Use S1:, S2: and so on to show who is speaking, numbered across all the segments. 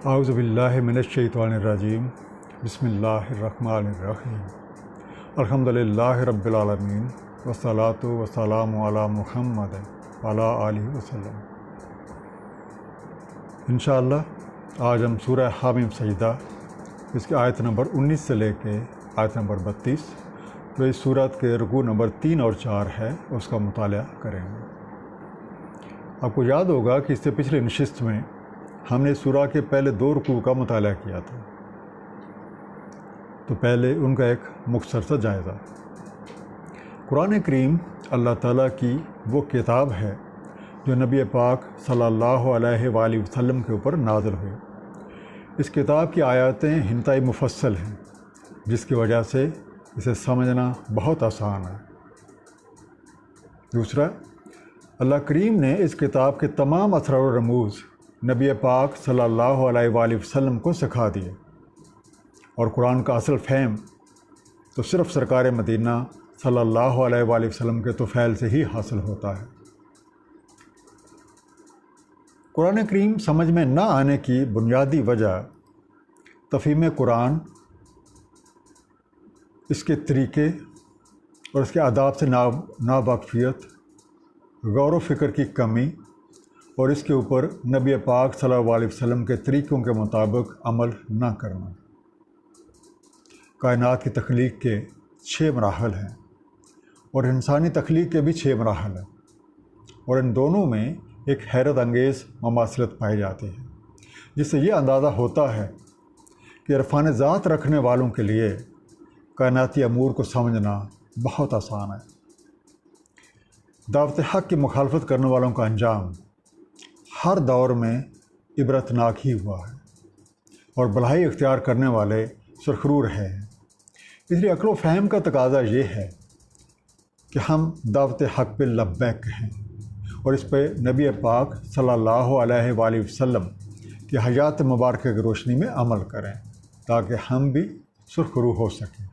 S1: اعوذ باللہ من الشیطان الرجیم بسم اللہ الرحمن الرحیم الحمدللہ رب العالمین والصلاۃ والسلام علی محمد وعلی آلہ وسلم۔ انشاءاللہ آج ہم سورہ حامیم سجدہ اس کی آیت نمبر 19 سے لے کے آیت نمبر 32 جو اس سورت کے رکوع نمبر 3 اور 4 ہے اس کا مطالعہ کریں گے۔ آپ کو یاد ہوگا کہ اس سے پچھلی نشست میں ہم نے سورہ کے پہلے 2 رکوع کا مطالعہ کیا تھا، تو پہلے ان کا ایک مختصر سا جائزہ۔ قرآن کریم اللہ تعالیٰ کی وہ کتاب ہے جو نبی پاک صلی اللہ علیہ وآلہ وسلم کے اوپر نازل ہوئی۔ اس کتاب کی آیاتیں انتہائی مفصل ہیں، جس کی وجہ سے اسے سمجھنا بہت آسان ہے۔ دوسرا، اللہ کریم نے اس کتاب کے تمام اسرار و رموز نبی پاک صلی اللہ علیہ وآلہ وسلم کو سکھا دیے، اور قرآن کا اصل فہم تو صرف سرکار مدینہ صلی اللہ علیہ وآلہ وسلم کے طفیل سے ہی حاصل ہوتا ہے۔ قرآن کریم سمجھ میں نہ آنے کی بنیادی وجہ تفہیم قرآن، اس کے طریقے اور اس کے آداب سے ناواقفیت، غور و فکر کی کمی اور اس کے اوپر نبی پاک صلی اللہ علیہ وسلم کے طریقوں کے مطابق عمل نہ کرنا۔ کائنات کی تخلیق کے 6 مراحل ہیں اور انسانی تخلیق کے بھی 6 مراحل ہیں، اور ان دونوں میں ایک حیرت انگیز مماثلت پائی جاتی ہے، جس سے یہ اندازہ ہوتا ہے کہ عرفان ذات رکھنے والوں کے لیے کائناتی امور کو سمجھنا بہت آسان ہے۔ دعوت حق کی مخالفت کرنے والوں کا انجام ہر دور میں عبرتناک ہی ہوا ہے، اور بھلائی اختیار کرنے والے سرخرو رہے ہیں۔ اس لیے عقل و فہم کا تقاضا یہ ہے کہ ہم دعوت حق پہ لبیک کہیں اور اس پہ نبی پاک صلی اللہ علیہ وآلہ وسلم کی حیات مبارکہ کی روشنی میں عمل کریں، تاکہ ہم بھی سرخرو ہو سکیں۔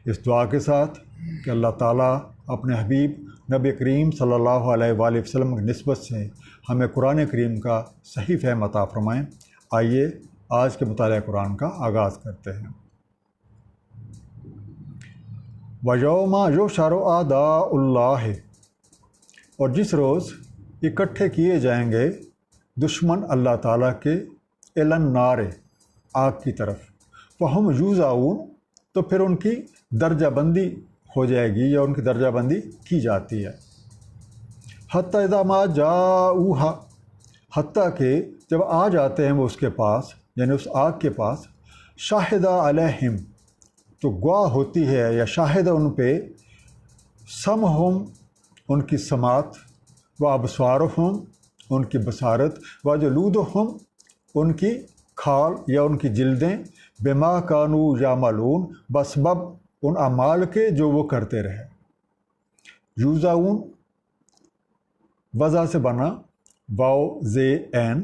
S1: اس دعا کے ساتھ کہ اللہ تعالیٰ اپنے حبیب نبی کریم صلی اللہ علیہ وآلہ وسلم کی نسبت سے ہمیں قرآن کریم کا صحیح فہم عطا فرمائیں۔ آئیے آج کے مطالعہ قرآن کا آغاز کرتے ہیں۔ وَيَوْمَ يُحْشَرُ أَعْدَاءُ اللَّهِ، اور جس روز اکٹھے کیے جائیں گے دشمن اللہ تعالیٰ کے إِلَى النَّارِ، آگ کی طرف، فَهُمْ يُوزَعُونَ، تو پھر ان کی درجہ بندی ہو جائے گی یا ان کی درجہ بندی کی جاتی ہے۔ حتیٰ اذا ما جاؤوها، حتیٰ کہ جب آ جاتے ہیں وہ اس کے پاس، یعنی اس آگ کے پاس، شاہد علیہم، تو گواہ ہوتی ہے یا شاہد ان پہ، سمہم، ان کی سماعت، و ابصارہم، ان کی بصارت، و جلودہم، ان کی کھال یا ان کی جلدیں، بما کانوا یعملون، بسبب ان اعمال کے جو وہ کرتے رہے۔ یوزعون وضع سے بنا واو زے این،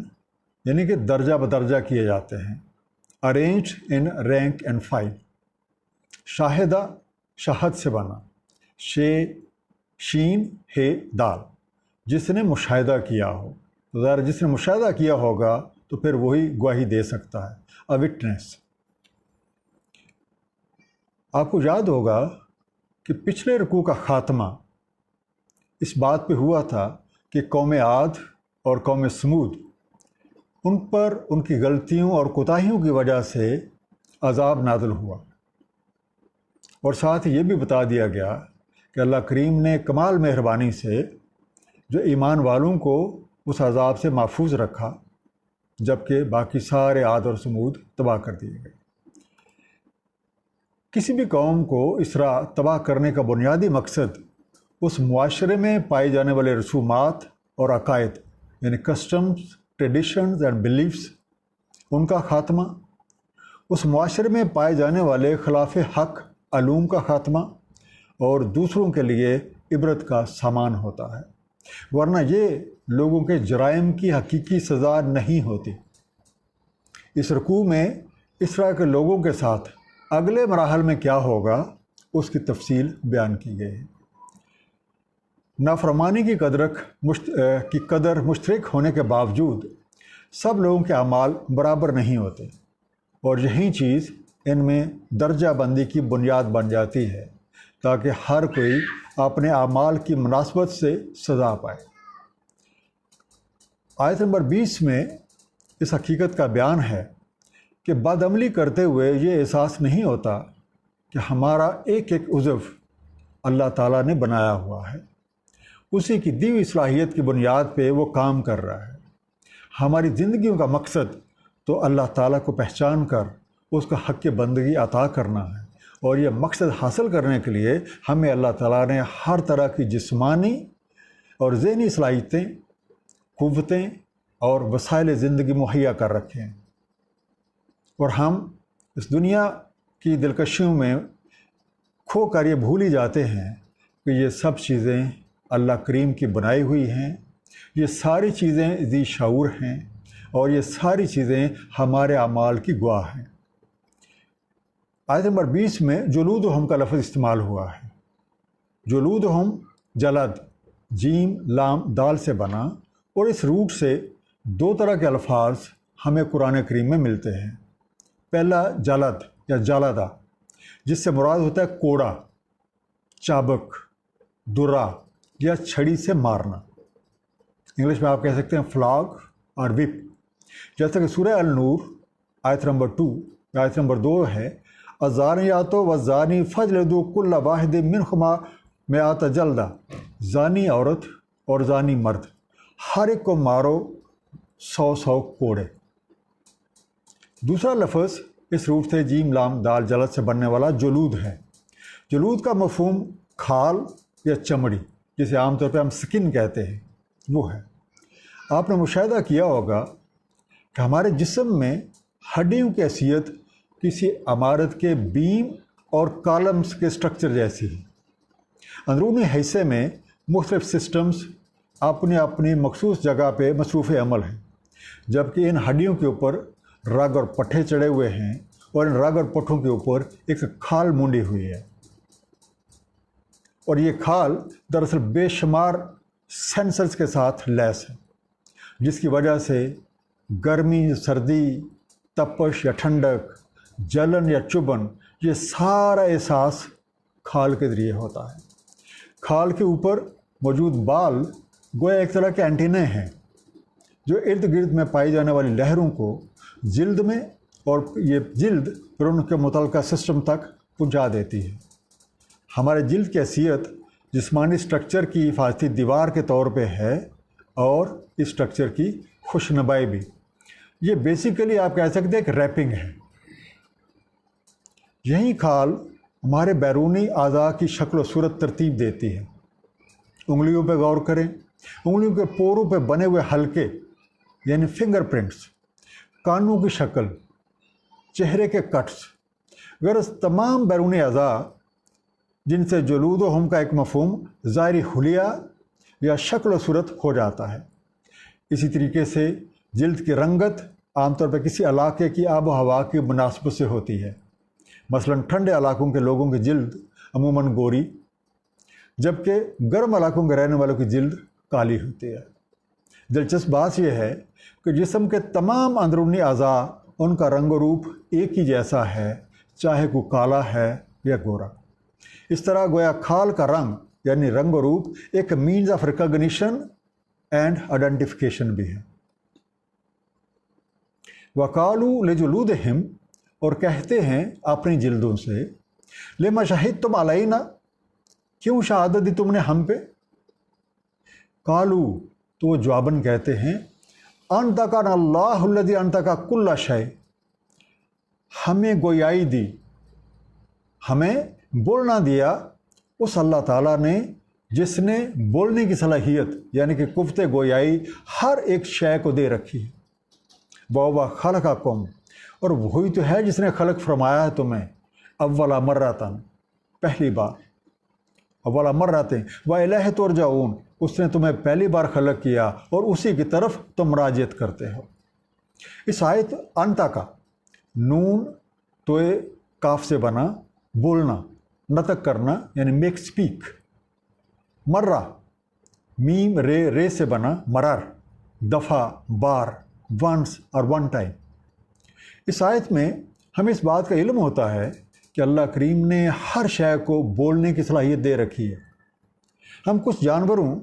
S1: یعنی کہ درجہ بدرجہ کیے جاتے ہیں، arrange in rank and file. Shahida شہد سے بنا، شین ہے دال، جس نے مشاہدہ کیا ہو، تو ظاہر جس نے مشاہدہ کیا ہوگا تو پھر وہی گواہی دے سکتا ہے، اے وٹنس۔ آپ کو یاد ہوگا کہ پچھلے رکوع کا خاتمہ اس بات پہ ہوا تھا کہ قوم عاد اور قوم سمود، ان پر ان کی غلطیوں اور کوتاہیوں کی وجہ سے عذاب نازل ہوا، اور ساتھ یہ بھی بتا دیا گیا کہ اللہ کریم نے کمال مہربانی سے جو ایمان والوں کو اس عذاب سے محفوظ رکھا، جبکہ باقی سارے عاد اور سمود تباہ کر دیے گئے۔ کسی بھی قوم کو اس طرح تباہ کرنے کا بنیادی مقصد اس معاشرے میں پائے جانے والے رسومات اور عقائد، یعنی کسٹمز، ٹریڈیشنز اینڈ بلیفس، ان کا خاتمہ، اس معاشرے میں پائے جانے والے خلاف حق علوم کا خاتمہ، اور دوسروں کے لیے عبرت کا سامان ہوتا ہے، ورنہ یہ لوگوں کے جرائم کی حقیقی سزا نہیں ہوتی۔ اس رکوع میں اس طرح کے لوگوں کے ساتھ اگلے مراحل میں کیا ہوگا اس کی تفصیل بیان کی گئی ہے۔ نافرمانی کی قدر مشترک ہونے کے باوجود سب لوگوں کے اعمال برابر نہیں ہوتے، اور یہی چیز ان میں درجہ بندی کی بنیاد بن جاتی ہے تاکہ ہر کوئی اپنے اعمال کی مناسبت سے سزا پائے۔ آیت نمبر 20 میں اس حقیقت کا بیان ہے کہ بدعملی کرتے ہوئے یہ احساس نہیں ہوتا کہ ہمارا ایک ایک عضو اللہ تعالیٰ نے بنایا ہوا ہے، اسی کی دی ہوئی صلاحیت کی بنیاد پہ وہ کام کر رہا ہے۔ ہماری زندگیوں کا مقصد تو اللہ تعالیٰ کو پہچان کر اس کا حق بندگی عطا کرنا ہے، اور یہ مقصد حاصل کرنے کے لیے ہمیں اللہ تعالیٰ نے ہر طرح کی جسمانی اور ذہنی صلاحیتیں، قوتیں اور وسائل زندگی مہیا کر رکھے ہیں، اور ہم اس دنیا کی دلکشیوں میں کھو کر یہ بھول ہی جاتے ہیں کہ یہ سب چیزیں اللہ کریم کی بنائی ہوئی ہیں، یہ ساری چیزیں ذی شعور ہیں، اور یہ ساری چیزیں ہمارے اعمال کی گواہ ہیں۔ آیت نمبر 20 میں جلودہم کا لفظ استعمال ہوا ہے۔ جلودہم جلد جیم لام دال سے بنا، اور اس روٹ سے دو طرح کے الفاظ ہمیں قرآن کریم میں ملتے ہیں۔ پہلا جلد یا جالدہ، جس سے مراد ہوتا ہے کوڑا، چابک، درا یا چھڑی سے مارنا۔ انگلش میں آپ کہہ سکتے ہیں فلاگ اور وپ، جیسا کہ سورہ النور آیت نمبر 2 آیت نمبر 2 ہے، الزانیات والزانی فجلدوا کل واحد منہما مئات جلدہ، زانی عورت اور زانی مرد ہر ایک کو مارو 100 کوڑے۔ دوسرا لفظ اس روٹ سے جیم لام دال جلد سے بننے والا جلود ہے۔ جلود کا مفہوم کھال یا چمڑی، جسے عام طور پہ ہم سکن کہتے ہیں، وہ ہے۔ آپ نے مشاہدہ کیا ہوگا کہ ہمارے جسم میں ہڈیوں کی حیثیت کسی عمارت کے بیم اور کالمز کے سٹرکچر جیسی ہے۔ اندرونی حصے میں مختلف سسٹمز اپنی اپنی مخصوص جگہ پہ مصروف عمل ہیں، جبکہ ان ہڈیوں کے اوپر رگ اور پٹھے چڑھے ہوئے ہیں، اور ان رگ اور پٹھوں کے اوپر ایک کھال مونڈی ہوئی ہے، اور یہ کھال دراصل بے شمار سینسرز کے ساتھ لیس ہے، جس کی وجہ سے گرمی، سردی، تپش یا ٹھنڈک، جلن یا چبھن، یہ سارا احساس کھال کے ذریعے ہوتا ہے۔ کھال کے اوپر موجود بال گویا ایک طرح کے اینٹینے ہیں جو ارد گرد میں پائی جانے والی لہروں کو جلد میں، اور یہ جلد پھر ان کے متعلقہ سسٹم تک پہنچا دیتی ہے۔ ہمارے جلد کی حیثیت جسمانی سٹرکچر کی حفاظتی دیوار کے طور پہ ہے، اور اس سٹرکچر کی خوشنبائی بھی۔ یہ بیسیکلی آپ کہہ سکتے ہیں کہ ریپنگ ہے۔ یہی کھال ہمارے بیرونی اعضاء کی شکل و صورت ترتیب دیتی ہے۔ انگلیوں پہ غور کریں، انگلیوں کے پوروں پہ بنے ہوئے حلقے یعنی فنگر پرنٹس، کانوں کی شکل، چہرے کے کٹس، غرض تمام بیرونی اعضاء جن سے جلودہم کا ایک مفہوم ظاہری حلیہ یا شکل و صورت ہو جاتا ہے۔ اسی طریقے سے جلد کی رنگت عام طور پہ کسی علاقے کی آب و ہوا کی مناسبت سے ہوتی ہے۔ مثلاً ٹھنڈے علاقوں کے لوگوں کی جلد عموماً گوری، جبکہ گرم علاقوں کے رہنے والوں کی جلد کالی ہوتی ہے۔ دلچسپ بات یہ ہے کہ جسم کے تمام اندرونی اعضاء ان کا رنگ و روپ ایک ہی جیسا ہے، چاہے کوئی کالا ہے یا گورا۔ اس طرح گویا کھال کا رنگ یعنی رنگ و روپ ایک means of recognition and identification بھی ہے۔ وَقَالُوا لِجُلُودِهِمْ، اور کہتے ہیں اپنی جلدوں سے، لِمَ شَهِدْتُمْ عَلَيْنَا، کیوں شہادت دی تم نے ہم پہ؟ قالوا، تو وہ جواباً کہتے ہیں، أَنْطَقَنَا اللَّهُ الَّذِي أَنْطَقَ كُلَّ شَيْءٍ، ہمیں گویائی دی، ہمیں بولنا دیا اس اللہ تعالیٰ نے جس نے بولنے کی صلاحیت یعنی کہ قوت گویائی ہر ایک شے کو دے رکھی ہے۔ وَهُوَ خَلَقَكُمْ، اور وہی تو ہے جس نے خلق فرمایا ہے تمہیں، اول مرتن، پہلی بار، اول مرتن وَإِلَيْهِ تُرْجَعُونَ، اس نے تمہیں پہلی بار خلق کیا اور اسی کی طرف تم مراجعت کرتے ہو۔ اس آیت انتا کا نون تو کاف سے بنا، بولنا، نطق کرنا یعنی میک سپیک، مرہ میم رے سے بنا مرر، دفعہ، بار، once اور one time۔ اس آیت میں ہمیں اس بات کا علم ہوتا ہے کہ اللہ کریم نے ہر شے کو بولنے کی صلاحیت دے رکھی ہے۔ ہم کچھ جانوروں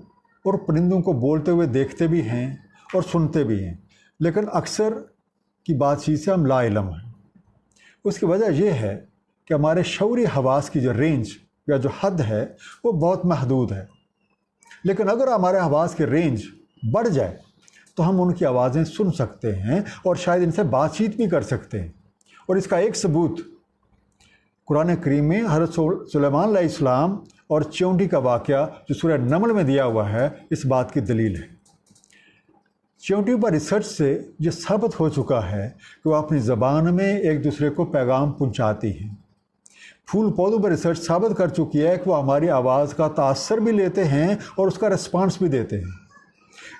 S1: اور پرندوں کو بولتے ہوئے دیکھتے بھی ہیں اور سنتے بھی ہیں، لیکن اکثر کی بات چیت سے ہم لا علم ہیں۔ اس کی وجہ یہ ہے کہ ہمارے شعوری حواس کی جو رینج یا جو حد ہے وہ بہت محدود ہے، لیکن اگر ہمارے حواس کی رینج بڑھ جائے تو ہم ان کی آوازیں سن سکتے ہیں اور شاید ان سے بات چیت بھی کر سکتے ہیں۔ اور اس کا ایک ثبوت قرآن کریم میں حضرت سلیمان علیہ السلام اور چیونٹی کا واقعہ جو سورہ نمل میں دیا ہوا ہے اس بات کی دلیل ہے۔ چیونٹی پر ریسرچ سے یہ ثابت ہو چکا ہے کہ وہ اپنی زبان میں ایک دوسرے کو پیغام پہنچاتی ہیں۔ پھول پودوں پر ریسرچ ثابت کر چکی ہے کہ وہ ہماری آواز کا تاثر بھی لیتے ہیں اور اس کا رسپانس بھی دیتے ہیں۔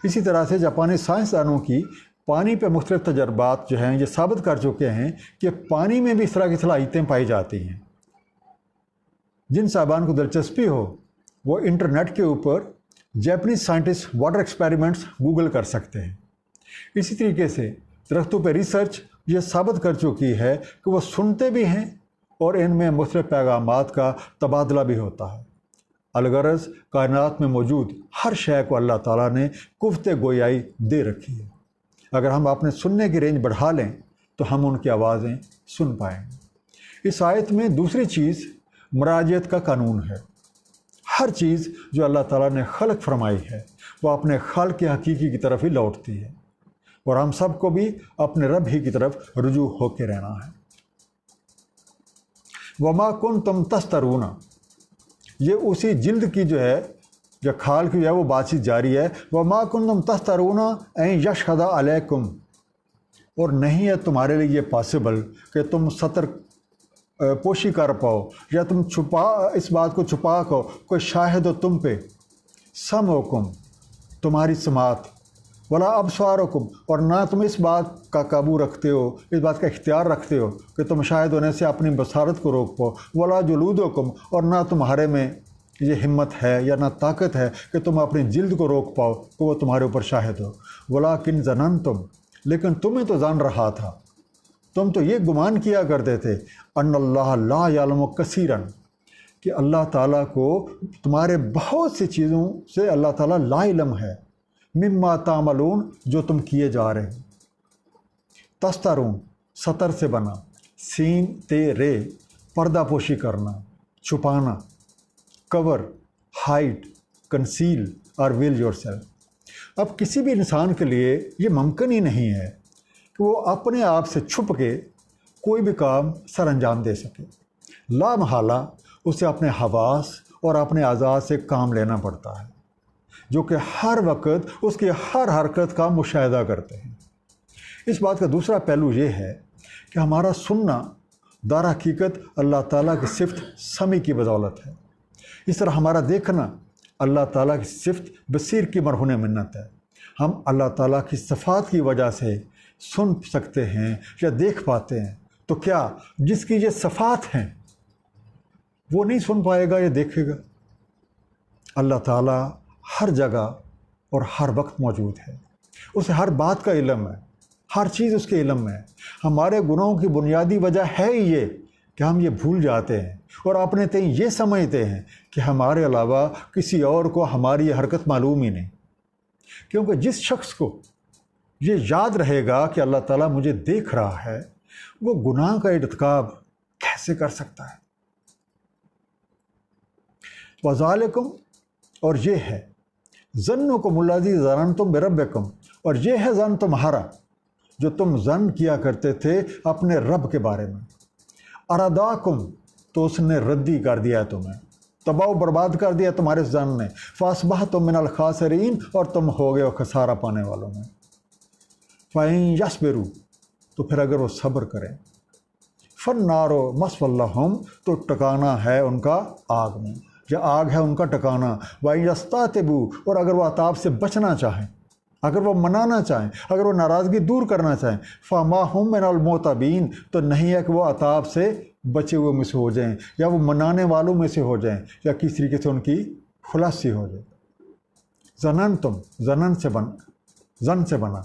S1: اسی طرح سے جاپانی سائنسدانوں کی پانی پہ مختلف تجربات جو ہیں یہ ثابت کر چکے ہیں کہ پانی میں بھی اس طرح کی صلاحیتیں پائی جاتی ہیں۔ جن صاحبان کو دلچسپی ہو وہ انٹرنیٹ کے اوپر Japanese scientist water experiments Google کر سکتے ہیں۔ اسی طریقے سے درختوں پہ ریسرچ یہ ثابت کر چکی ہے کہ وہ سنتے بھی ہیں اور ان میں مختلف پیغامات کا تبادلہ بھی ہوتا ہے۔ الغرض کائنات میں موجود ہر شے کو اللہ تعالیٰ نے قوت گویائی دے رکھی ہے۔ اگر ہم اپنے سننے کی رینج بڑھا لیں تو ہم ان کی آوازیں سن پائیں گے۔ اس آیت میں دوسری چیز مراجعت کا قانون ہے۔ ہر چیز جو اللہ تعالیٰ نے خلق فرمائی ہے وہ اپنے خالق کے حقیقی کی طرف ہی لوٹتی ہے، اور ہم سب کو بھی اپنے رب ہی کی طرف رجوع ہو کے رہنا ہے۔ وما کنتم تسترون، یہ اسی جلد کی جو ہے جو کھال کی ہے وہ بات چیت جاری ہے۔ وما کنتم تسترون ان یشہد علیکم، اور نہیں ہے تمہارے لیے یہ پاسبل کہ تم ستر پوشی کر پاؤ یا تم اس بات کو چھپا کو کوئی شاہد ہو تم پہ، سمعکم تمہاری سماعت، ولا ابصارکم، اور نہ تم اس بات کا قابو رکھتے ہو، اس بات کا اختیار رکھتے ہو کہ تم شاہد ہونے سے اپنی بصارت کو روک پاؤ، ولا جلودکم، اور نہ تمہارے میں یہ ہمت ہے یا نہ طاقت ہے کہ تم اپنی جلد کو روک پاؤ کہ وہ تمہارے اوپر شاہد ہو۔ ولکن ظننتم، لیکن تمہیں تو جان رہا تھا، تم تو یہ گمان کیا کرتے تھے، ان اللہ لا یعلم کثیرا، کہ اللہ تعالیٰ کو تمہارے بہت سی چیزوں سے اللہ تعالیٰ لا علم ہے، مما تعملون، جو تم کیے جا رہے ہیں۔ تسترون ستر سے بنا، سین تے رے پردہ پوشی کرنا، چھپانا، کور، ہائڈ، کنسیل اور ویل یور سیلف۔ اب کسی بھی انسان کے لیے یہ ممکن ہی نہیں ہے کہ وہ اپنے آپ سے چھپ کے کوئی بھی کام سر انجام دے سکے۔ لا محالہ اسے اپنے حواس اور اپنے اعضاء سے کام لینا پڑتا ہے، جو کہ ہر وقت اس کی ہر حرکت کا مشاہدہ کرتے ہیں۔ اس بات کا دوسرا پہلو یہ ہے کہ ہمارا سننا در حقیقت اللہ تعالیٰ کی صفت سمیع کی بدولت ہے۔ اس طرح ہمارا دیکھنا اللہ تعالیٰ کی صفت بصیر کی مرہون منت ہے۔ ہم اللہ تعالیٰ کی صفات کی وجہ سے سن سکتے ہیں یا دیکھ پاتے ہیں، تو کیا جس کی یہ صفات ہیں وہ نہیں سن پائے گا یا دیکھے گا؟ اللہ تعالیٰ ہر جگہ اور ہر وقت موجود ہے، اسے ہر بات کا علم ہے، ہر چیز اس کے علم میں ہے۔ ہمارے گناہوں کی بنیادی وجہ ہے ہی یہ کہ ہم یہ بھول جاتے ہیں اور اپنے تئیں یہ سمجھتے ہیں کہ ہمارے علاوہ کسی اور کو ہماری یہ حرکت معلوم ہی نہیں، کیونکہ جس شخص کو یہ یاد رہے گا کہ اللہ تعالیٰ مجھے دیکھ رہا ہے، وہ گناہ کا ارتکاب کیسے کر سکتا ہے؟ وذالکم، اور یہ ہے ظنکم الذی ظننتم بربکم، اور یہ ہے ظن تمہارا جو تم ظن کیا کرتے تھے اپنے رب کے بارے میں۔ ارداکم، تو اس نے ردی کر دیا تمہیں، تباہ و برباد کر دیا تمہارے ظن نے۔ فاصبحتم من الخاسرین، اور تم ہو گئے خسارہ پانے والوں میں۔ فَإِن يَصْبِرُوا، تو پھر اگر وہ صبر کریں، فَالنَّارُ مَثْوًى لَهُمْ، تو ٹکانا ہے ان کا آگ میں، یا آگ ہے ان کا ٹکانا۔ وَإِن يَسْتَعْتِبُوا، اور اگر وہ عذاب سے بچنا چاہیں، اگر وہ منانا چاہیں، اگر وہ ناراضگی دور کرنا چاہیں، فَمَا هُمْ مِنَ الْمُعْتَبِينَ، تو نہیں ہے کہ وہ عذاب سے بچے ہوئے میں سے ہو جائیں، یا وہ منانے والوں میں سے ہو جائیں، یا کس طریقے سے ان کی خلاصی ہو جائے۔ ظننتم، ظنن سے بنا،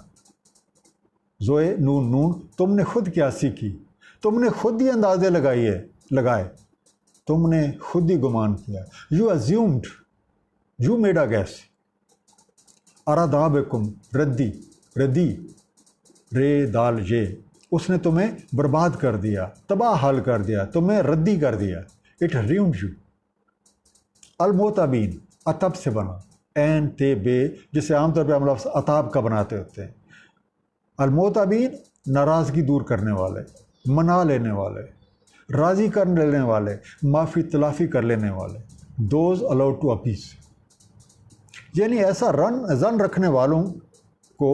S1: زوئے نون نون، تم نے خود قیاسی کی، تم نے خود ہی اندازے لگائے، تم نے خود ہی گمان کیا. You assumed, you made a guess. ارادابکم، ردی رے دال یہ، اس نے تمہیں برباد کر دیا، تباہ حال کر دیا، تمہیں ردی کر دیا. It ریومڈ you. المعتبین، عتب سے بنا، این تے بے، جسے عام طور پہ ہم لفظ عتاب کا بناتے ہوتے ہیں. المعتبین، ناراضگی دور کرنے والے، منا لینے والے، راضی کر لینے والے، معافی تلافی کر لینے والے. دوز الاؤڈ ٹو اپیز، یعنی ایسا زن رکھنے والوں کو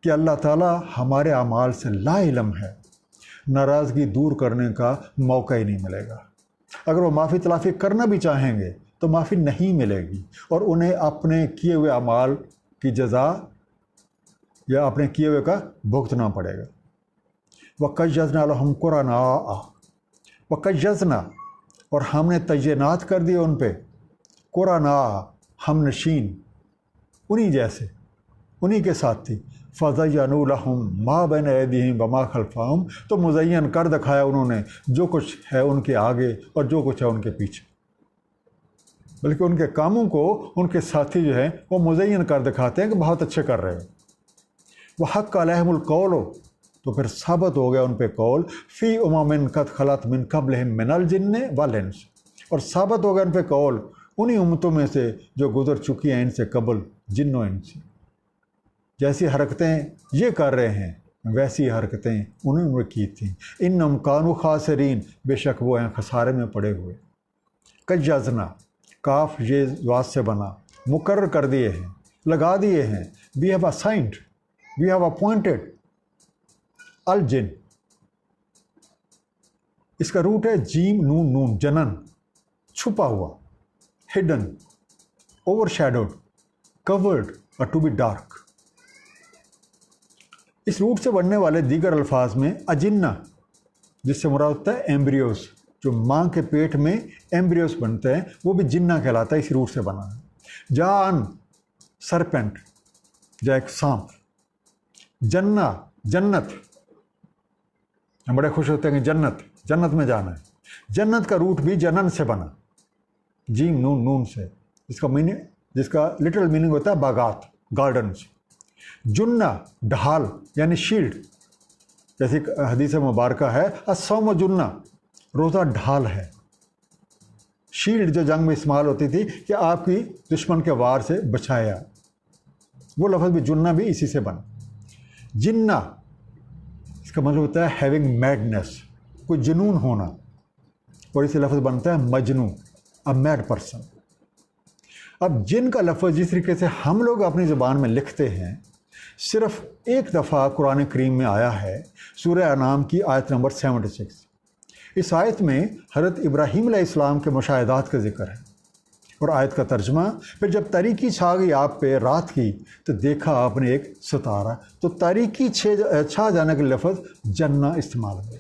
S1: کہ اللہ تعالیٰ ہمارے اعمال سے لا علم ہے، ناراضگی دور کرنے کا موقع ہی نہیں ملے گا. اگر وہ معافی تلافی کرنا بھی چاہیں گے تو معافی نہیں ملے گی، اور انہیں اپنے کیے ہوئے اعمال کی جزا یا اپنے کیے ہوئے کا بھگتنا پڑے گا. وَقَيَّضْنَا لَهُمْ قُرَنَاءَ، وَقَيَّضْنَا، اور ہم نے تعینات کر دیے ان پہ، قرناء، ہم نشین، انہی جیسے، انہی کے ساتھی. فَزَيَّنُوا لَهُمْ مَا بَيْنَ أَيْدِيهِمْ وَمَا خَلْفَهُمْ، تو مزین کر دکھایا انہوں نے جو کچھ ہے ان کے آگے اور جو کچھ ہے ان کے پیچھے. بلکہ ان کے کاموں کو ان کے ساتھی جو ہیں وہ مزین کر دکھاتے ہیں کہ بہت اچھے کر رہے ہیں. وَحَقَّ عَلَيْهِمُ الْقَوْلُ، تو پھر ثابت ہو گیا ان پہ قول، فی امم قد خلت من قبلہم من الجن والانس، اور ثابت ہو گیا ان پہ قول انہی امتوں میں سے جو گزر چکی ہیں ان سے قبل، جن و انس. جیسی حرکتیں یہ کر رہے ہیں ویسی حرکتیں انہوں نے کی تھیں. انہم کانوا خاسرین، بے شک وہ ہیں خسارے میں پڑے ہوئے. کجزنا، کاف یہ ذات سے بنا، مقرر کر دیے ہیں، لگا دیے ہیں. We have assigned, we have appointed الجن. اس کا روٹ ہے جیم نون نون، جنن، چھپا ہوا، ہڈن، اوور شیڈوڈ، کورڈ، اور ٹو بی ڈارک. اس روٹ سے بننے والے دیگر الفاظ میں اجنہ، جس سے مراد ہوتا ہے ایمبریوز، جو ماں کے پیٹ میں ایمبریوز بنتے ہیں، وہ بھی جنہ کہلاتا ہے، اس روٹ سے بنا ہے. جان، سرپینٹ، یا ایک سانپ. جنہ، جنت، ہم بڑے خوش ہوتے ہیں کہ جنت میں جانا ہے. جنت کا روٹ بھی جنن سے بنا، جیم نون نون سے، جس کا لٹرل میننگ ہوتا ہے باغات، گارڈنز. جنہ، ڈھال، یعنی شیلڈ، جیسے حدیث مبارکہ ہے الصوم جنہ، روزہ ڈھال ہے. شیلڈ جو جنگ میں استعمال ہوتی تھی کہ آپ کی دشمن کے وار سے بچایا، وہ لفظ بھی جنہ بھی اسی سے بنا. جنہ، اس کا مطلب ہوتا ہے ہیونگ میڈنس، کوئی جنون ہونا، اور اسی لفظ بنتا ہے مجنون، اے میڈ پرسن. اب جن کا لفظ جس طریقے سے ہم لوگ اپنی زبان میں لکھتے ہیں، صرف ایک دفعہ قرآن کریم میں آیا ہے، سورہ انعام کی آیت نمبر 76. اس آیت میں حضرت ابراہیم علیہ السلام کے مشاہدات کا ذکر ہے، اور آیت کا ترجمہ، پھر جب تاریکی چھا گئی آپ پہ رات کی تو دیکھا آپ نے ایک ستارہ، تو تاریکی چھا جانے کے لفظ جنہ استعمال ہوئے.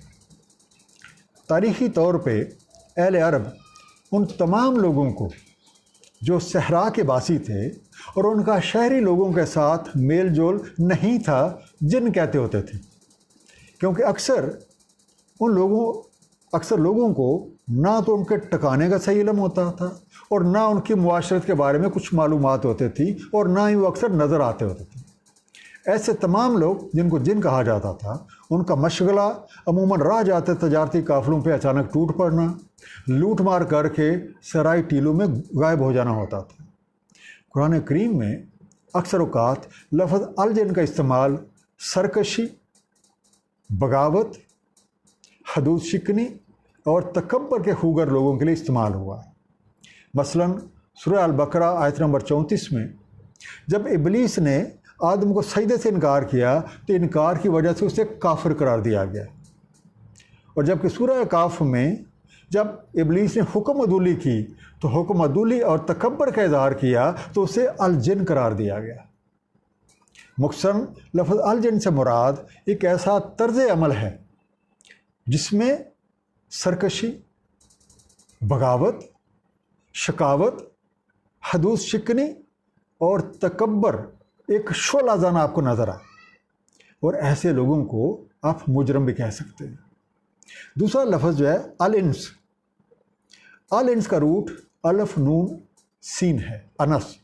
S1: تاریخی طور پہ اہل عرب ان تمام لوگوں کو جو صحرا کے باسی تھے اور ان کا شہری لوگوں کے ساتھ میل جول نہیں تھا، جن کہتے ہوتے تھے، کیونکہ اکثر لوگوں کو نہ تو ان کے ٹکانے کا صحیح علم ہوتا تھا اور نہ ان کی معاشرت کے بارے میں کچھ معلومات ہوتے تھی، اور نہ ہی وہ اکثر نظر آتے ہوتے تھے. ایسے تمام لوگ جن کو جن کہا جاتا تھا، ان کا مشغلہ عموماً راہ جاتے تجارتی قافلوں پہ اچانک ٹوٹ پڑنا، لوٹ مار کر کے سرائی ٹیلوں میں غائب ہو جانا ہوتا تھا. قرآن کریم میں اکثر اوقات لفظ الجن کا استعمال سرکشی، بغاوت، حدود شکنی اور تکبر کے خوگر لوگوں کے لیے استعمال ہوا ہے. مثلاً سورہ البقرہ آیت نمبر 34 میں جب ابلیس نے آدم کو سجدے سے انکار کیا تو انکار کی وجہ سے اسے کافر قرار دیا گیا. اور جبکہ سورہ کاف میں جب ابلیس نے حکم عدولی کی تو حکم عدولی اور تکبر کا اظہار کیا تو اسے الجن قرار دیا گیا. مختصراً لفظ الجن سے مراد ایک ایسا طرز عمل ہے جس میں سرکشی، بغاوت، شقاوت، حدود شکنی اور تکبر ایک شعلہ زن آپ کو نظر آئے. اور ایسے لوگوں کو آپ مجرم بھی کہہ سکتے ہیں۔ دوسرا لفظ جو ہے الانس، الانس کا روٹ الف نون سین ہے، انس،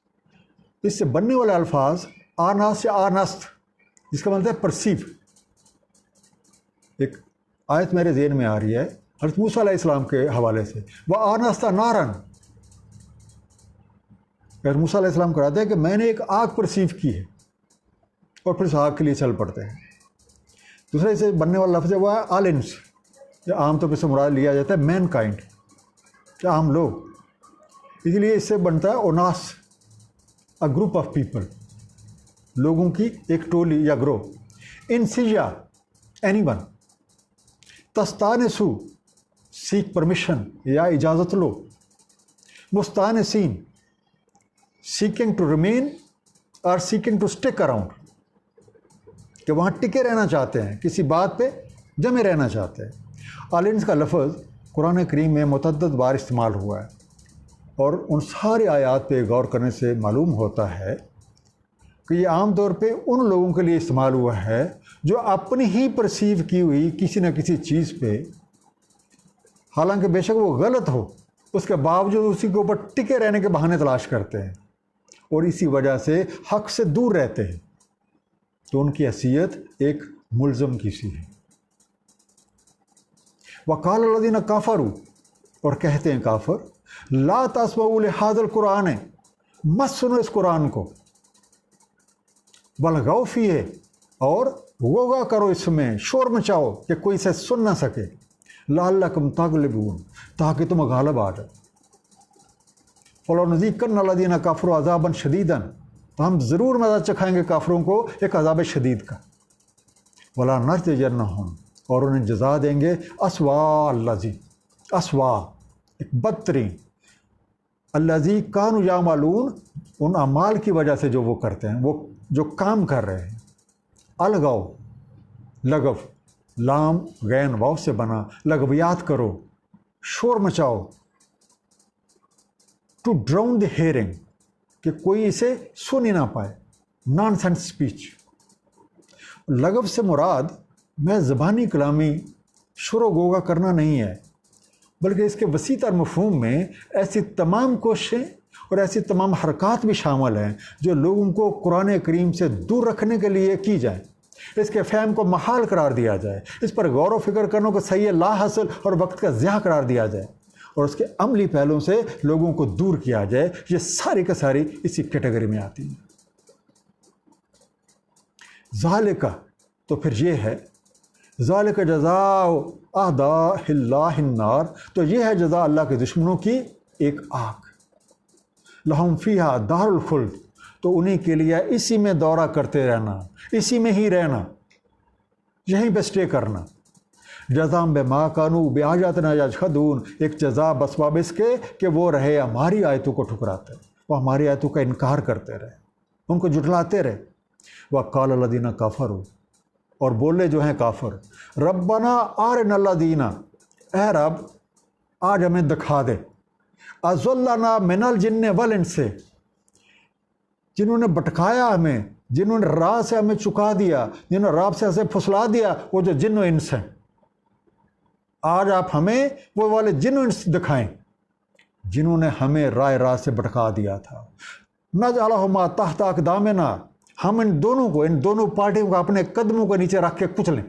S1: اس سے بننے والے الفاظ آناس یا آنست، جس کا مطلب ہے پرسیو۔ ایک آیت میرے ذہن میں آ رہی ہے حضرت موسیٰ علیہ السلام کے حوالے سے، وہ آنست نارن، حضرت موسیٰ علیہ السلام کراتے ہیں کہ میں نے ایک آگ پرسیو کی ہے، اور پھر اس آگ کے لیے چل پڑتے ہیں۔ دوسرا اس سے بننے والا لفظ ہے وہ ہے آلنس، جو عام طور پہ سے مراد لیا جاتا ہے مین کائنڈ، کہ عام لوگ، اسی لیے اس سے بنتا ہے اوناس، اے گروپ آف پیپل، لوگوں کی ایک ٹولی یا گروہ۔ انسجا، اینی ون۔ تستانسو، سیک پرمیشن یا اجازت لو۔ مستانسین، سیکنگ ٹو ریمین اور سیکنگ ٹو اسٹک اراؤنڈ، کہ وہاں ٹکے رہنا چاہتے ہیں، کسی بات پہ جمے رہنا چاہتے ہیں۔ آلنس کا لفظ قرآن کریم میں متعدد بار استعمال ہوا ہے، اور ان سارے آیات پہ غور کرنے سے معلوم ہوتا ہے کہ یہ عام طور پہ ان لوگوں کے لیے استعمال ہوا ہے جو اپنی ہی پرسیو کی ہوئی کسی نہ کسی چیز پہ، حالانکہ بے شک وہ غلط ہو، اس کے باوجود اسی کے اوپر ٹکے رہنے کے بہانے تلاش کرتے ہیں، اور اسی وجہ سے حق سے دور رہتے ہیں، تو ان کی حیثیت ایک ملزم کی سی ہے۔ وقال الذین کفروا، اور کہتے ہیں کافر، لا تسمعوا لہذا القرآن، مت سنو اس قرآن کو، والغوا فیہ، اور غوغا کرو اس میں، شور مچاؤ کہ کوئی اسے سن نہ سکے، لعلکم تغلبون، تاکہ تم غالب آ جاؤ، فلنذیقن الذین کفروا عذابا شدیدا، تو ہم ضرور مزہ چکھائیں گے کافروں کو ایک عذاب شدید کا، ولا نجزینہم، اور انہیں جزا دیں گے اسوا الذی، اسوا ایک بدترین، الذی کانوا یعملون، ان اعمال کی وجہ سے جو وہ کرتے ہیں، وہ جو کام کر رہے ہیں۔ الغو، لغو، لام غین واو سے بنا، لغویات کرو، شور مچاؤ، ٹو ڈراؤن دی ہیئرنگ، کہ کوئی اسے سن ہی نہ پائے، نان سینس اسپیچ۔ لغو سے مراد میں زبانی کلامی شور و غوغا کرنا نہیں ہے، بلکہ اس کے وسیع تر مفہوم میں ایسی تمام کوششیں اور ایسی تمام حرکات بھی شامل ہیں جو لوگوں کو قرآن کریم سے دور رکھنے کے لیے کی جائیں، اس کے فہم کو محال قرار دیا جائے، اس پر غور و فکر کرنے کو صحیح لا حاصل اور وقت کا ضیاع قرار دیا جائے، اور اس کے عملی پہلوؤں سے لوگوں کو دور کیا جائے، یہ ساری کا ساری اسی کیٹیگری میں آتی ہیں۔ ذالک، تو پھر یہ ہے، ذالک جزاء اعداء اللہ النار، تو یہ ہے جزا اللہ کے دشمنوں کی ایک آگ، لہم فیہا دار الخلد، تو انہی کے لیے اسی میں دورہ کرتے رہنا، اسی میں ہی رہنا، یہیں پہ اسٹے کرنا، جزاء بما کانوا بآیاتنا یجحدون، ایک جزا بسبب اس کے کہ وہ رہے ہماری آیتوں کو ٹھکراتے، وہ ہماری آیتوں کا انکار کرتے رہے، ان کو جھٹلاتے رہے۔ وقال الذین کفروا، اور بولے جو ہیں کافر، ربنا آرنا الذین، اے رب آج ہمیں دکھا دے، اضلنا من الجن والانس، جنہوں نے بٹکایا ہمیں، جنہوں نے راہ سے ہمیں چکا دیا، جنہوں نے راہ سے ہمیں پھسلا دیا، وہ جو جن و انس ہیں، آج آپ ہمیں وہ والے جن و انس دکھائیں جنہوں نے ہمیں راہ سے بٹکا دیا تھا۔ نجعلہما تحت اقدامنا، ہم ان دونوں پارٹیوں کو اپنے قدموں کے نیچے رکھ کے کچلیں،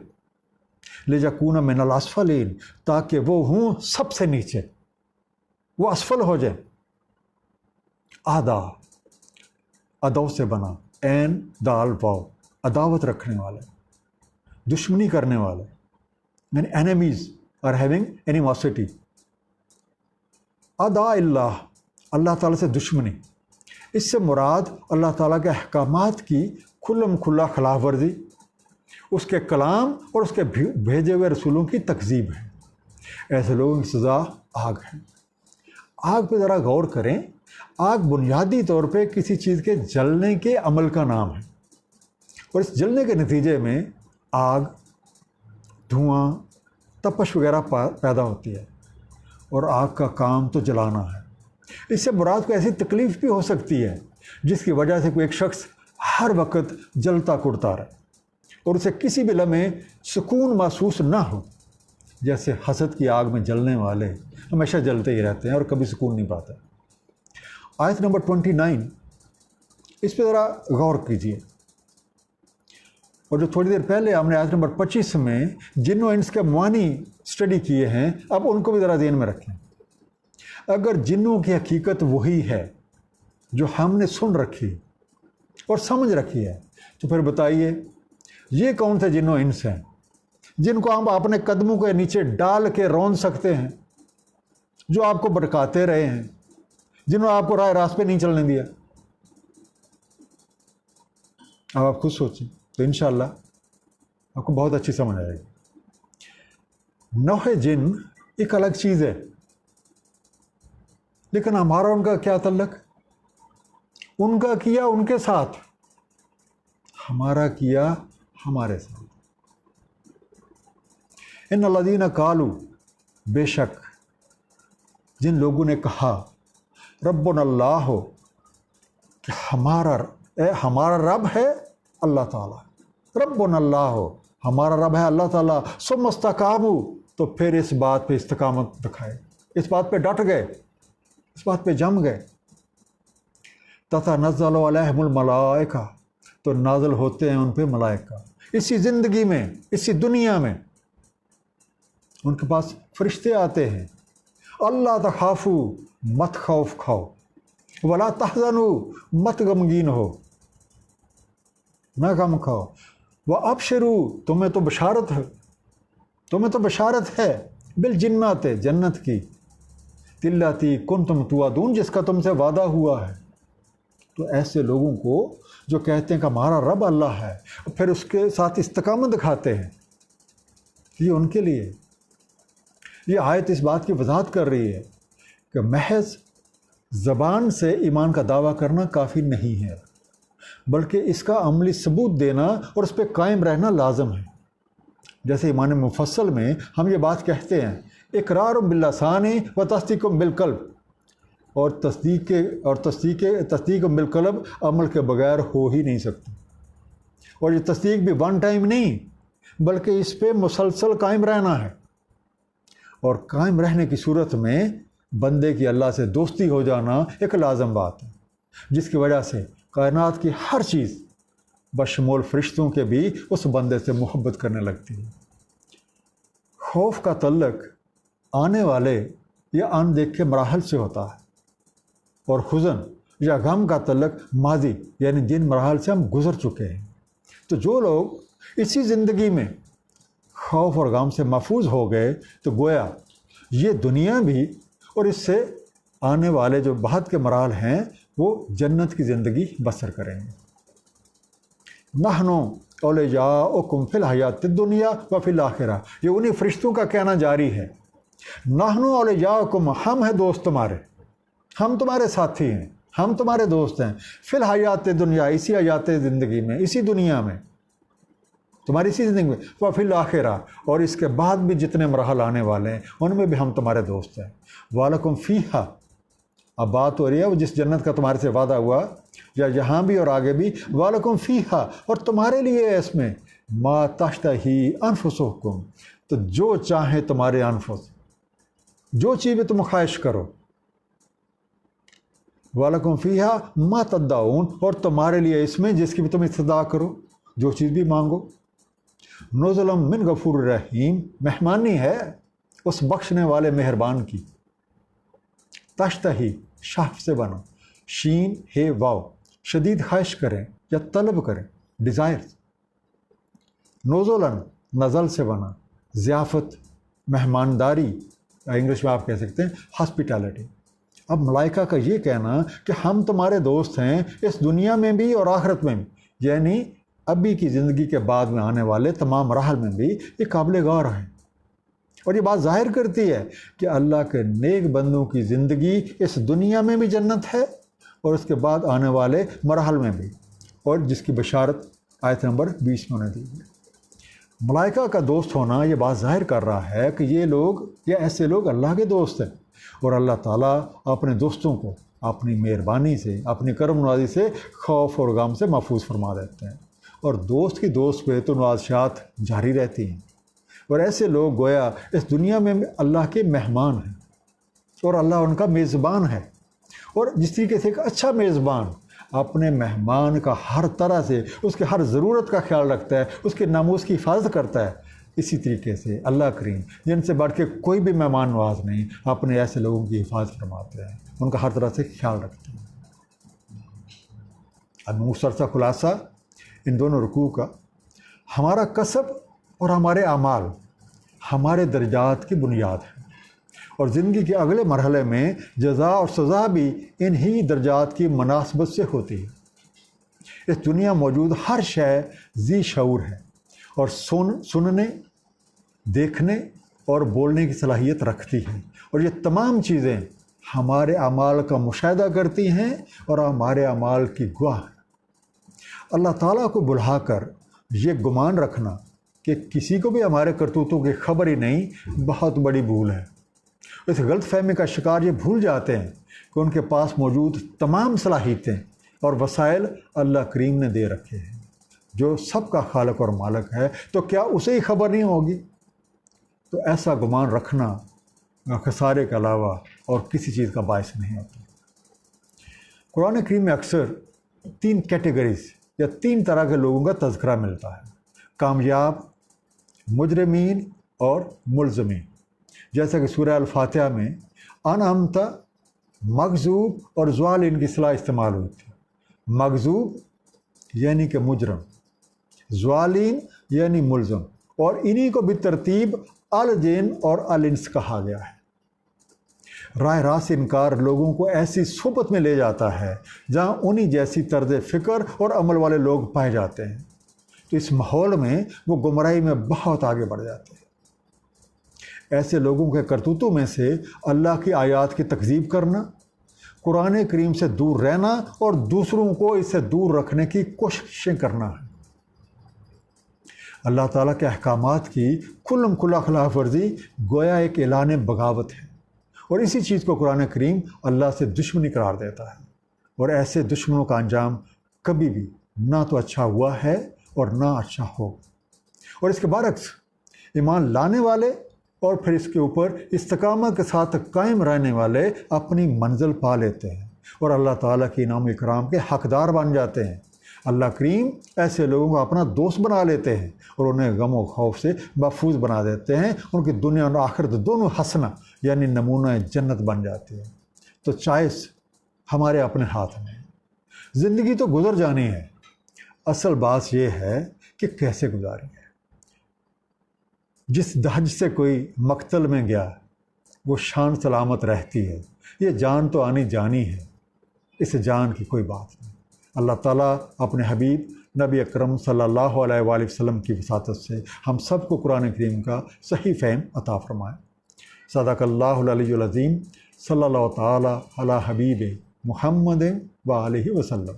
S1: لیکون من الاسفلین، تاکہ وہ ہوں سب سے نیچے، وہ اسفل ہو جائیں۔ ادو سے بنا، این دال واو، عداوت رکھنے والے، دشمنی کرنے والے، یعنی اینیمیز آر ہیونگ اینیموسٹی۔ ادا اللہ تعالیٰ سے دشمنی، اس سے مراد اللہ تعالیٰ کے احکامات کی کھلم کھلا خلاف ورزی، اس کے کلام اور اس کے بھیجے ہوئے رسولوں کی تکذیب ہے۔ ایسے لوگوں کی سزا آگ ہے۔ آگ پہ ذرا غور کریں، آگ بنیادی طور پہ کسی چیز کے جلنے کے عمل کا نام ہے، اور اس جلنے کے نتیجے میں آگ، دھواں، تپش وغیرہ پیدا ہوتی ہے، اور آگ کا کام تو جلانا ہے۔ اس سے مراد کو ایسی تکلیف بھی ہو سکتی ہے جس کی وجہ سے کوئی ایک شخص ہر وقت جلتا کڑتا رہے، اور اسے کسی بھی لمحے سکون محسوس نہ ہو، جیسے حسد کی آگ میں جلنے والے ہمیشہ جلتے ہی رہتے ہیں اور کبھی سکون نہیں پاتے۔ آیت نمبر 29، اس پہ ذرا غور کیجیے، اور جو تھوڑی دیر پہلے ہم نے آیت نمبر 25 میں جن و انس کے معنی اسٹڈی کیے ہیں، اب ان کو بھی ذرا ذہن میں رکھیں۔ اگر جنوں کی حقیقت وہی ہے جو ہم نے سن رکھی اور سمجھ رکھی ہے، تو پھر بتائیے یہ کون سے جن و انس ہیں جن کو ہم اپنے قدموں کے نیچے ڈال کے رون سکتے ہیں، جو آپ کو بھٹکاتے رہے ہیں، جنہوں نے آپ کو راہ راست پہ نہیں چلنے دیا؟ اب آپ خود سوچیں تو انشاءاللہ آپ کو بہت اچھی سمجھ آئے گی۔ نوع جن ایک الگ چیز ہے، لیکن ہمارا ان کا کیا تعلق؟ ان کا کیا ان کے ساتھ، ہمارا کیا ہمارے ساتھ۔ ان الذین قالوا، بے شک جن لوگوں نے کہا، ربنا اللہ ہو کہ ہمارا رب ہے اللہ تعالیٰ، ربنا اللہ ہو ہمارا رب ہے اللہ تعالیٰ، ثم استقاموا، تو پھر اس بات پہ استقامت دکھائے، اس بات پہ ڈٹ گئے، اس بات پہ جم گئے۔ تتنزل علیہم الملائکہ، تو نازل ہوتے ہیں ان پہ ملائکہ، اسی زندگی میں، اسی دنیا میں ان کے پاس فرشتے آتے ہیں۔ اللہ تخافوا، مت خوف کھاؤ، ولا تحزنوا، مت غمگین ہو، نہ غم کھاؤ، وابشروا، تمہیں تو بشارت ہے، بالجنات، جنت کی، اللاتی کنتم توعدون، جس کا تم سے وعدہ ہوا ہے۔ تو ایسے لوگوں کو جو کہتے ہیں کہ ہمارا رب اللہ ہے، اور پھر اس کے ساتھ استقامت دکھاتے ہیں، یہ ان کے لیے یہ آیت اس بات کی وضاحت کر رہی ہے کہ محض زبان سے ایمان کا دعویٰ کرنا کافی نہیں ہے، بلکہ اس کا عملی ثبوت دینا اور اس پہ قائم رہنا لازم ہے۔ جیسے ایمان مفصل میں ہم یہ بات کہتے ہیں، اقرار باللسان و تصدیق بالقلب، اور تصدیق بالقلب عمل کے بغیر ہو ہی نہیں سکتی، اور یہ تصدیق بھی ون ٹائم نہیں، بلکہ اس پہ مسلسل قائم رہنا ہے، اور قائم رہنے کی صورت میں بندے کی اللہ سے دوستی ہو جانا ایک لازم بات ہے، جس کی وجہ سے کائنات کی ہر چیز بشمول فرشتوں کے بھی اس بندے سے محبت کرنے لگتی ہے۔ خوف کا تعلق آنے والے یا ان دیکھے مراحل سے ہوتا ہے، اور حزن یا غم کا تعلق ماضی، یعنی جن مراحل سے ہم گزر چکے ہیں۔ تو جو لوگ اسی زندگی میں خوف اور غم سے محفوظ ہو گئے، تو گویا یہ دنیا بھی اور اس سے آنے والے جو بعد کے مراحل ہیں وہ جنت کی زندگی بسر کریں گے۔ نحن اولیاؤکم فی الحیات الدنیا و فی الآخرہ، یہ انہی فرشتوں کا کہنا جاری ہے۔ نحن اولیاؤکم، ہم ہیں دوست تمہارے، ہم تمہارے ساتھی ہیں، ہم تمہارے دوست ہیں، فی الحیات دنیا، اسی حیات زندگی میں، اسی دنیا میں، تمہاری اسی زندگی میں، وفی الآخرہ، اور اس کے بعد بھی جتنے مراحل آنے والے ہیں ان میں بھی ہم تمہارے دوست ہیں۔ وَلَكُمْ فِيهَا، اب بات ہو رہی ہے وہ جس جنت کا تمہارے سے وعدہ ہوا، یا یہاں بھی اور آگے بھی، وَلَكُمْ فِيهَا، اور تمہارے لیے ہے اس میں، مَا تَشْتَهِي أَنفُسُكُمْ، تو جو چاہیں تمہارے انفس، جو چیز تم خواہش کرو، وَلَكُمْ فِيهَا مَا تَدَّعُونَ، اور تمہارے لیے اس میں جس کی بھی تم استدعا کرو، جو چیز بھی مانگو۔ نزلم من غفور الرحیم، مہمانی ہے اس بخشنے والے مہربان کی۔ تشتہی، شاف سے بنا، شین ہے واو، شدید خواہش کریں یا طلب کریں، ڈیزائر۔ نزلن، نزل سے بنا، ضیافت، مہمانداری، انگلش میں آپ کہہ سکتے ہیں ہاسپٹیلٹی۔ اب ملائکہ کا یہ کہنا کہ ہم تمہارے دوست ہیں اس دنیا میں بھی اور آخرت میں بھی، یعنی ابھی کی زندگی کے بعد میں آنے والے تمام مراحل میں بھی، یہ قابل غور ہے، اور یہ بات ظاہر کرتی ہے کہ اللہ کے نیک بندوں کی زندگی اس دنیا میں بھی جنت ہے اور اس کے بعد آنے والے مراحل میں بھی، اور جس کی بشارت آیت نمبر 20 میں نے دی ہے۔ ملائکہ کا دوست ہونا یہ بات ظاہر کر رہا ہے کہ یہ لوگ یا ایسے لوگ اللہ کے دوست ہیں، اور اللہ تعالیٰ اپنے دوستوں کو اپنی مہربانی سے، اپنی کرم نوازی سے خوف اور غم سے محفوظ فرما دیتے ہیں۔ اور دوست کی دوست پہ تو نوازشات جاری رہتی ہیں، اور ایسے لوگ گویا اس دنیا میں اللہ کے مہمان ہیں اور اللہ ان کا میزبان ہے، اور جس طریقے سے ایک اچھا میزبان اپنے مہمان کا ہر طرح سے اس کے ہر ضرورت کا خیال رکھتا ہے، اس کے ناموس کی حفاظت کرتا ہے، اسی طریقے سے اللہ کریم جن سے بڑھ کے کوئی بھی مہمان نواز نہیں اپنے ایسے لوگوں کی حفاظت فرماتے ہیں، ان کا ہر طرح سے خیال رکھتے ہیں۔ اب مختصر خلاصہ ان دونوں رکوع کا، ہمارا کسب اور ہمارے اعمال ہمارے درجات کی بنیاد ہے، اور زندگی کے اگلے مرحلے میں جزا اور سزا بھی انہی درجات کی مناسبت سے ہوتی ہے۔ اس دنیا موجود ہر شے ذی شعور ہے اور سننے، دیکھنے اور بولنے کی صلاحیت رکھتی ہے، اور یہ تمام چیزیں ہمارے اعمال کا مشاہدہ کرتی ہیں اور ہمارے اعمال کی گواہ ہیں۔ اللہ تعالیٰ کو بھلا کر یہ گمان رکھنا کہ کسی کو بھی ہمارے کرتوتوں کی خبر ہی نہیں بہت بڑی بھول ہے۔ اس غلط فہمی کا شکار یہ بھول جاتے ہیں کہ ان کے پاس موجود تمام صلاحیتیں اور وسائل اللہ کریم نے دے رکھے ہیں، جو سب کا خالق اور مالک ہے، تو کیا اسے ہی خبر نہیں ہوگی؟ تو ایسا گمان رکھنا خسارے کے علاوہ اور کسی چیز کا باعث نہیں ہوتا۔ قرآن کریم میں اکثر 3 کیٹیگریز یا 3 طرح کے لوگوں کا تذکرہ ملتا ہے: کامیاب، مجرمین اور ملزمین۔ جیسا کہ سورہ الفاتحہ میں انعمت، مغضوب اور ضالین کی اصطلاح استعمال ہوئی تھی۔ مغضوب یعنی کہ مجرم، ضالین یعنی ملزم، اور انہی کو بالترتیب الجن اور الانس کہا گیا ہے۔ راہ راست انکار لوگوں کو ایسی صحبت میں لے جاتا ہے جہاں انہی جیسی طرز فکر اور عمل والے لوگ پائے جاتے ہیں، تو اس ماحول میں وہ گمراہی میں بہت آگے بڑھ جاتے ہیں۔ ایسے لوگوں کے کرتوتوں میں سے اللہ کی آیات کی تکذیب کرنا، قرآن کریم سے دور رہنا اور دوسروں کو اس سے دور رکھنے کی کوششیں کرنا ہے۔ اللہ تعالیٰ کے احکامات کی کھلم کھلا خلاف ورزی گویا ایک اعلان بغاوت ہے، اور اسی چیز کو قرآن کریم اللہ سے دشمنی قرار دیتا ہے، اور ایسے دشمنوں کا انجام کبھی بھی نہ تو اچھا ہوا ہے اور نہ اچھا ہو۔ اور اس کے برعکس ایمان لانے والے اور پھر اس کے اوپر استقامت کے ساتھ قائم رہنے والے اپنی منزل پا لیتے ہیں اور اللہ تعالیٰ کی انعام و اکرام کے حقدار بن جاتے ہیں۔ اللہ کریم ایسے لوگوں کو اپنا دوست بنا لیتے ہیں اور انہیں غم و خوف سے محفوظ بنا دیتے ہیں، ان کی دنیا اور آخرت دونوں حسنہ یعنی نمونہ جنت بن جاتی ہے۔ تو چوائس ہمارے اپنے ہاتھ میں ہے۔ زندگی تو گزر جانی ہے، اصل بات یہ ہے کہ کیسے گزاری ہے۔ جس دہج سے کوئی مقتل میں گیا وہ شان سلامت رہتی ہے، یہ جان تو آنی جانی ہے، اس جان کی کوئی بات نہیں۔ اللہ تعالیٰ اپنے حبیب نبی اکرم صلی اللہ علیہ وآلہ وسلم کی وساطت سے ہم سب کو قرآن کریم کا صحیح فہم عطا فرمائے۔ صدق اللہ العلی العظیم، صلی اللہ تعالیٰ علی حبیب محمد و آلہ وسلم۔